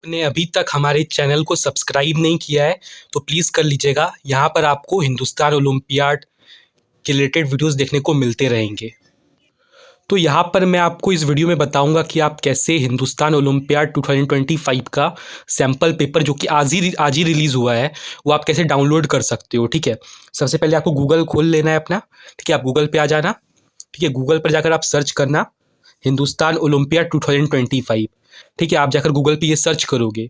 आपने अभी तक हमारे चैनल को सब्सक्राइब नहीं किया है तो प्लीज़ कर लीजिएगा। यहाँ पर आपको हिंदुस्तान ओलंपियाड के रिलेटेड वीडियोस देखने को मिलते रहेंगे। तो यहाँ पर मैं आपको इस वीडियो में बताऊंगा कि आप कैसे हिंदुस्तान ओलंपियाड 2025 का सैम्पल पेपर जो कि आज ही रिलीज़ हुआ है वो आप कैसे डाउनलोड कर सकते हो। ठीक है, सबसे पहले आपको गूगल खोल लेना है अपना। ठीक है, आप गूगल पे आ जाना। ठीक है, गूगल पर जाकर आप सर्च करना हिंदुस्तान ओलंपियाड 2025। ठीक है, आप जाकर गूगल पे ये सर्च करोगे।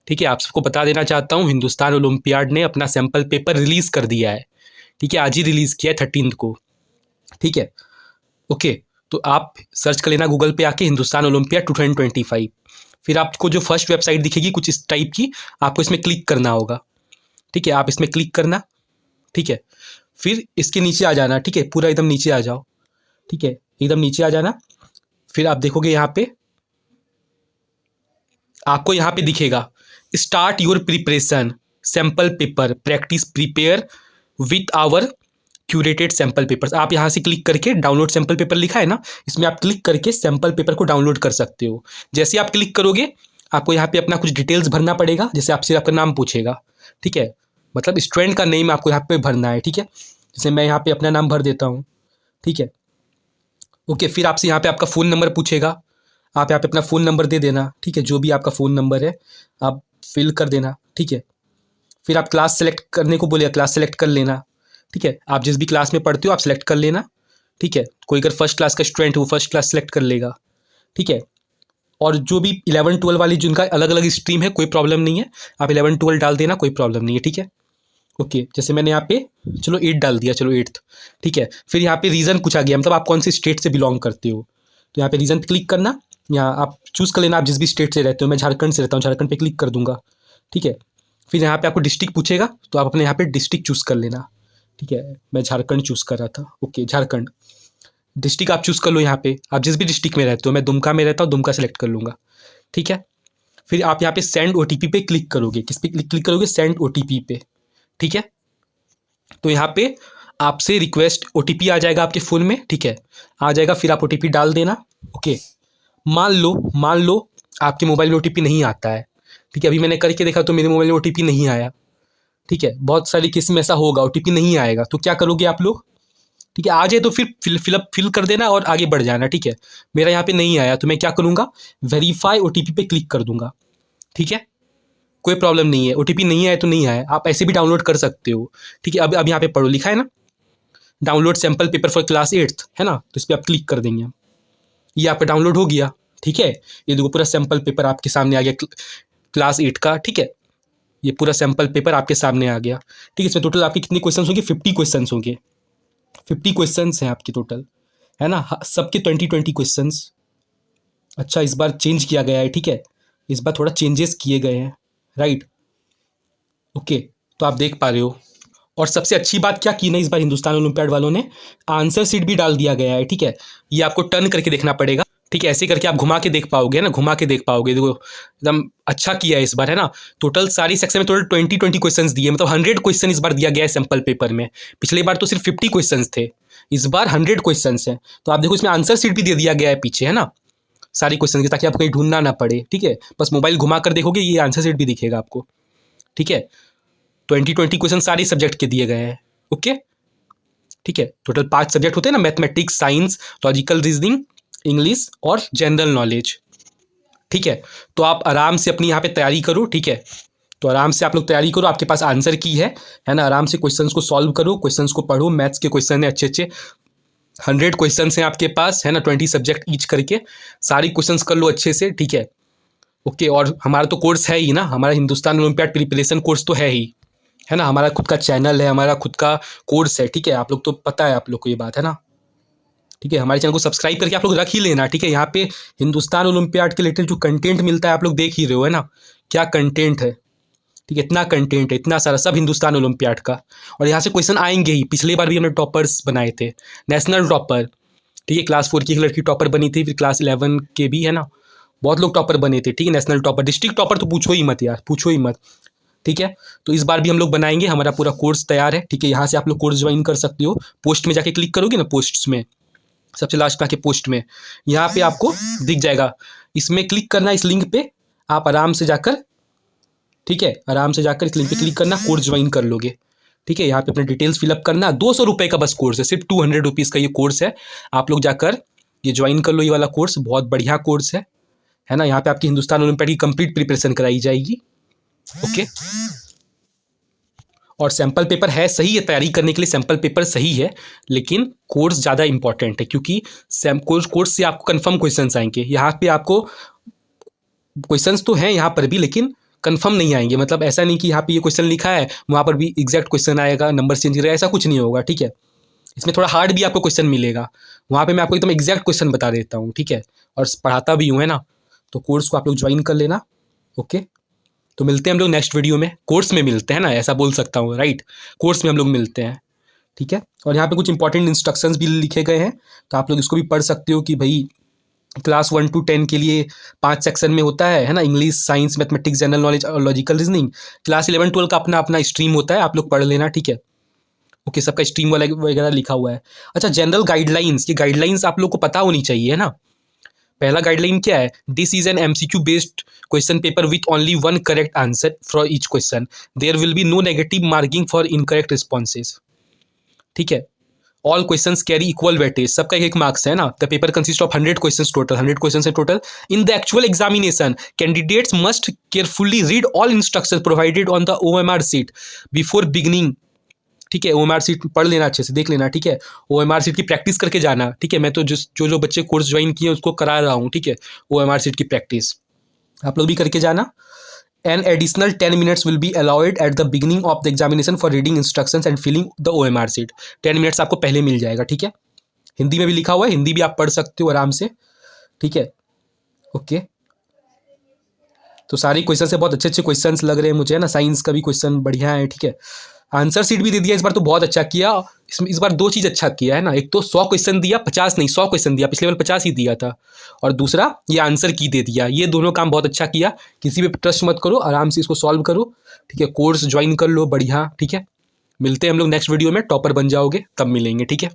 ठीक है, आप सबको बता देना चाहता हूँ हिंदुस्तान ओलंपियाड ने अपना सैम्पल पेपर रिलीज़ कर दिया है। ठीक है, आज ही रिलीज़ किया है 13 को। ठीक है, ओके, तो आप सर्च कर लेना गूगल पे आके हिंदुस्तान ओलंपियाड 2025। फिर आपको जो फर्स्ट वेबसाइट दिखेगी कुछ इस टाइप की, आपको इसमें क्लिक करना होगा। ठीक है, आप इसमें क्लिक करना। ठीक है, फिर इसके नीचे आ जाना। ठीक है, पूरा एकदम नीचे आ जाओ। ठीक है, एकदम नीचे आ जाना। फिर आप देखोगे यहाँ पे आपको यहाँ पे दिखेगा start your preparation sample paper practice prepare with our curated sample papers. आप यहाँ से क्लिक करके डाउनलोड सैम्पल पेपर लिखा है ना, इसमें आप क्लिक करके सैम्पल पेपर को डाउनलोड कर सकते हो। जैसे आप क्लिक करोगे आपको यहाँ पे अपना कुछ डिटेल्स भरना पड़ेगा। जैसे आपसे आपका नाम पूछेगा। ठीक है, मतलब स्टूडेंट का नेम आपको यहाँ पे भरना है। ठीक है, जैसे मैं यहाँ पे अपना नाम भर देता हूँ। ठीक है, ओके, फिर आपसे यहाँ पे आपका फ़ोन नंबर पूछेगा। आप यहाँ पे अपना फ़ोन नंबर दे देना। ठीक है, जो भी आपका फ़ोन नंबर है आप फिल कर देना। ठीक है, फिर आप क्लास सेलेक्ट करने को बोलेगा, क्लास सेलेक्ट कर लेना। ठीक है, आप जिस भी क्लास में पढ़ते हो आप सेलेक्ट कर लेना। ठीक है, कोई अगर फर्स्ट क्लास का स्टूडेंट हो वो फर्स्ट क्लास सेलेक्ट कर लेगा। ठीक है, और जो भी 11-12 वाली जिनका अलग अलग स्ट्रीम है कोई प्रॉब्लम नहीं है, आप 11-12 डाल देना, कोई प्रॉब्लम नहीं है। ठीक है, ओके, जैसे मैंने यहाँ पे चलो 8 डाल दिया, चलो 8th। ठीक है, फिर यहाँ पे रीज़न पूछा गया, मतलब आप कौन से स्टेट से बिलोंग करते हो। तो यहाँ पे रीज़न पे क्लिक करना। यहाँ आप चूज़ कर लेना आप जिस भी स्टेट से रहते हो। मैं झारखंड से रहता हूँ, झारखंड पे क्लिक कर दूंगा। ठीक है, फिर यहाँ पे आपको डिस्ट्रिक्ट पूछेगा तो आप अपने यहाँ पे डिस्ट्रिक्ट चूज़ कर लेना। ठीक है, मैं झारखंड चूज़ कर रहा था। ओके, झारखंड डिस्ट्रिक्ट आप चूज़ कर लो। यहाँ पे आप जिस भी डिस्ट्रिक्ट में रहते हो, मैं दुमका में रहता हूँ, दुमका सेलेक्ट कर लूँगा। ठीक है, फिर आप यहाँ पे सेंड OTP पे क्लिक करोगे। किस पे क्लिक करोगे? सेंड OTP पे। ठीक है, तो यहाँ पे आपसे रिक्वेस्ट OTP आ जाएगा आपके फ़ोन में। ठीक है, आ जाएगा, फिर आप OTP डाल देना। ओके, मान लो आपके मोबाइल में OTP नहीं आता है। ठीक है, अभी मैंने करके देखा तो मेरे मोबाइल में OTP नहीं आया। ठीक है, बहुत सारी केस में ऐसा होगा OTP नहीं आएगा, तो क्या करोगे आप लोग? ठीक है, आ जाए तो फिर फिल कर देना और आगे बढ़ जाना। ठीक है, मेरा यहाँ पे नहीं आया तो मैं क्या करूँगा? वेरीफाई OTP पे क्लिक कर दूंगा। ठीक है, कोई प्रॉब्लम नहीं है, OTP नहीं आया तो नहीं आया, आप ऐसे भी डाउनलोड कर सकते हो। ठीक है, अब यहाँ पे पढ़ो, लिखा है ना download sample paper for class 8th, है ना, तो इस पर आप क्लिक कर देंगे। ये आपका डाउनलोड हो गया। ठीक है, ये देखो पूरा सैम्पल पेपर आपके सामने आ गया क्लास 8 का। ठीक है, ये पूरा सैम्पल पेपर आपके सामने आ गया। ठीक है, इसमें टोटल आपके कितने क्वेश्चन होंगे? 50 क्वेश्चन होंगे। 50 क्वेश्चन हैं आपके टोटल, है ना, सबके 20-20 क्वेश्चन। अच्छा, इस बार चेंज किया गया है। ठीक है, इस बार थोड़ा चेंजेस किए गए हैं, राइट। ओके, तो आप देख पा रहे हो। और सबसे अच्छी बात क्या की ना इस बार हिंदुस्तान ओलंपियाड वालों ने, आंसर शीट भी डाल दिया गया है। ठीक है, ये आपको टर्न करके देखना पड़ेगा। ठीक है, ऐसे करके आप घुमा के देख पाओगे ना, घुमा के देख पाओगे। देखो एकदम अच्छा किया है इस बार, है ना। टोटल सारी सेक्शन में टोटल 20-20 क्वेश्चन दिए, मतलब 100 क्वेश्चन इस बार दिया गया है सैम्पल पेपर में। पिछले बार तो सिर्फ 50 क्वेश्चन थे, इस बार 100 क्वेश्चन हैं। तो आप देखो इसमें आंसर शीट भी दे दिया गया है पीछे, है ना, सारी क्वेश्चन की, ताकि आपको कहीं ढूंढना ना पड़े। ठीक है, बस मोबाइल घुमा कर देखोगे ये आंसर शीट भी दिखेगा आपको। ठीक है, 20-20 क्वेश्चन सारे सब्जेक्ट के दिए गए हैं। ओके, ठीक है, टोटल 5 सब्जेक्ट होते हैं ना, mathematics, science, logical reasoning, English और जनरल नॉलेज। ठीक है, तो आप आराम से अपनी यहाँ पे तैयारी करो। ठीक है, तो आराम से आप लोग तैयारी करो, आपके पास आंसर की है ना, आराम से क्वेश्चंस को सॉल्व करो, क्वेश्चंस को पढ़ो। मैथ्स के क्वेश्चन हैं अच्छे अच्छे, 100 क्वेश्चन हैं आपके पास, है ना, 20 सब्जेक्ट ईच करके सारी क्वेश्चंस कर लो अच्छे से। ठीक है, ओके, और हमारा तो कोर्स है ही ना, हमारा हिंदुस्तान ओलंपियाड प्रिपरेशन कोर्स तो है ही, है ना, हमारा खुद का चैनल है, हमारा खुद का कोर्स है। ठीक है, आप लोग तो पता है आप लोग को ये बात, है ना। ठीक है, हमारे चैनल को सब्सक्राइब करके आप लोग रख ही लेना। ठीक है, यहाँ पे हिंदुस्तान ओलंपियाड के रिलेटेड जो कंटेंट मिलता है आप लोग देख ही रहे हो, है ना, क्या कंटेंट है। ठीक है, इतना कंटेंट है, इतना सारा, सब हिंदुस्तान ओलंपियाड का। और यहाँ से क्वेश्चन आएंगे ही, पिछले बार भी हमने टॉपर्स बनाए थे, नेशनल टॉपर। ठीक है, क्लास 4 की एक लड़की टॉपर बनी थी, फिर क्लास 11 के भी, है ना, बहुत लोग टॉपर बने थे। ठीक है, नेशनल टॉपर, डिस्ट्रिक्ट टॉपर तो पूछो ही मत यार, पूछो ही मत। ठीक है, तो इस बार भी हम लोग बनाएंगे, हमारा पूरा कोर्स तैयार है। ठीक है, यहाँ से आप लोग कोर्स ज्वाइन कर सकते हो। पोस्ट में जाके क्लिक करोगे ना, पोस्ट्स में सबसे लास्ट में आके पोस्ट में यहाँ पे आपको दिख जाएगा, इसमें क्लिक करना, इस लिंक पे आप आराम से जाकर, ठीक है, आराम से जाकर इस लिंक पे क्लिक करना, कोर्स ज्वाइन कर लोगे। ठीक है, यहाँ पे अपने डिटेल्स फिलअप करना। 200 रुपये का बस कोर्स है, सिर्फ 200 रुपीज़ का ये कोर्स है। आप लोग जाकर ये ज्वाइन कर लो, ये वाला कोर्स बहुत बढ़िया कोर्स है ना। यहाँ पे आपकी हिंदुस्तान ओलंपियाड की कंप्लीट प्रिपरेशन कराई जाएगी। ओके, और सैम्पल पेपर है सही है, तैयारी करने के लिए सैम्पल पेपर सही है, लेकिन कोर्स ज़्यादा इंपॉर्टेंट है, क्योंकि कोर्स से आपको कंफर्म क्वेश्चंस आएंगे। यहाँ पे आपको क्वेश्चंस तो हैं यहाँ पर भी, लेकिन कंफर्म नहीं आएंगे। मतलब ऐसा नहीं कि यहाँ पे ये क्वेश्चन लिखा है, वहाँ पर भी एग्जैक्ट क्वेश्चन आएगा, नंबर चेंज करेगा, ऐसा कुछ नहीं होगा। ठीक है, इसमें थोड़ा हार्ड भी आपको क्वेश्चन मिलेगा, वहाँ पे मैं आपको एकदम एग्जैक्ट क्वेश्चन बता देता हूँ। ठीक है, और पढ़ाता भी हूँ, है ना। तो कोर्स को आप लोग ज्वाइन कर लेना। ओके, तो मिलते हैं हम लोग नेक्स्ट वीडियो में, कोर्स में मिलते हैं ना, ऐसा बोल सकता हूँ, राइट। कोर्स में हम लोग मिलते हैं। ठीक है, और यहाँ पे कुछ इंपॉर्टेंट इंस्ट्रक्शंस भी लिखे गए हैं, तो आप लोग इसको भी पढ़ सकते हो कि भाई क्लास 1 to 10 के लिए 5 सेक्शन में होता है ना, English, science, mathematics, general knowledge और लॉजिकल रीजनिंग। क्लास 11 12 का अपना अपना स्ट्रीम होता है, आप लोग पढ़ लेना। ठीक है, ओके, सबका स्ट्रीम वाला वगैरह लिखा हुआ है। अच्छा, जनरल गाइडलाइंस, ये गाइडलाइंस आप लोग को पता होनी चाहिए, है ना। पहला गाइडलाइन क्या है, this is an MCQ based question paper with only one correct answer for each question, there will be no negative marking for incorrect responses. ठीक है, all questions carry equal weightage, सबका एक मार्क्स है ना। The paper consist of 100 questions total, 100 questions है total. In the actual examination candidates must carefully read all instructions provided on the OMR sheet before beginning. ठीक है, OMR seat पढ़ लेना, अच्छे से देख लेना। ठीक है, OMR सीट की प्रैक्टिस करके जाना। ठीक है, मैं तो जो बच्चे कोर्स ज्वाइन किए उसको करा रहा हूँ। ठीक है, OMR सीट की प्रैक्टिस आप लोग भी करके जाना। An additional 10 minutes will be allowed at the beginning of the examination for reading instructions and filling the OMR sheet. 10 minutes आपको पहले मिल जाएगा। ठीक है, हिंदी में भी लिखा हुआ है, हिंदी भी आप पढ़ सकते हो आराम से। ठीक है, ओके, तो सारे क्वेश्चन से बहुत अच्छे अच्छे क्वेश्चंस लग रहे हैं मुझे, है ना। साइंस का भी क्वेश्चन बढ़िया है। ठीक है, आंसर सीट भी दे दिया इस बार, तो बहुत अच्छा किया। इस बार 2 चीज़ अच्छा किया है ना, एक तो 100 क्वेश्चन दिया, 50 नहीं 100 क्वेश्चन दिया, पिछले बार 50 ही दिया था, और दूसरा ये आंसर की दे दिया। ये दोनों काम बहुत अच्छा किया। किसी पे ट्रस्ट मत करो, आराम से इसको सॉल्व करो। ठीक है, कोर्स ज्वाइन कर लो, बढ़िया। ठीक है, मिलते हैं हम लोग नेक्स्ट वीडियो में, टॉपर बन जाओगे तब मिलेंगे। ठीक है।